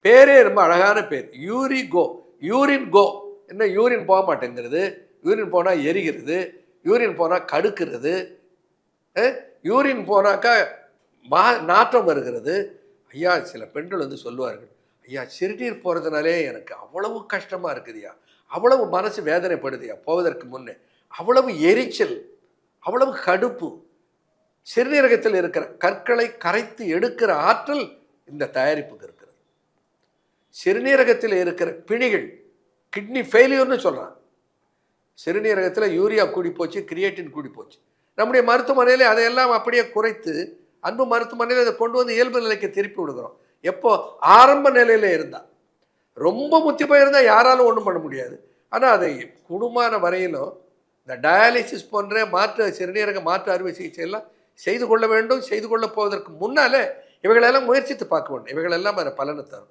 பேரே ரொம்ப அழகான பேர். யூரிகோ. யூரின் கோ. என்ன யூரின் போக மாட்டேங்கிறது, யூரின் போனால் எரிகிறது, யூரின் போனால் கடுக்கிறது, யூரின் போனாக்கா நாற்றம் வருகிறது. ஐயா சில பெண்கள் வந்து சொல்லுவார்கள், ஐயா சிறுநீர் போகிறதுனாலே எனக்கு அவ்வளவு கஷ்டமாக இருக்குதுயா, அவ்வளவு மனசு வேதனைப்படுதுயா போவதற்கு முன்னே, அவ்வளவு எரிச்சல், அவ்வளவு கடுப்பு. சிறுநீரகத்தில் இருக்கிற கற்களை கரைத்து எடுக்கிற ஆற்றல் இந்த தயாரிப்புக்கு இருக்கிறது. சிறுநீரகத்தில் இருக்கிற பிணிகள், கிட்னி ஃபெயிலியர்னு சொல்கிறான். சிறுநீரகத்தில் யூரியா கூடி போச்சு, கிரியேட்டின் கூடி போச்சு. நம்முடைய மருத்துவமனையில் அதையெல்லாம் அப்படியே குறைத்து அன்பு மருத்துவமனையில் அதை கொண்டு வந்து இயல்பு நிலைக்கு திருப்பி விடுகிறோம். எப்போ ஆரம்ப நிலையில் இருந்தால், ரொம்ப முத்தி போயிருந்தால் யாராலும் ஒன்றும் பண்ண முடியாது. ஆனால் அதை குடும்பமான வரையிலும் இந்த டயாலிசிஸ் போன்ற மாற்று சிறுநீரக மாற்று அறுவை சிகிச்சை எல்லாம் செய்து கொள்ள வேண்டும். செய்து கொள்ள போவதற்கு முன்னாலே இவைகளெல்லாம் முயற்சித்து பார்க்க வேண்டும். இவைகளெல்லாம் அதை பலனை தரும்.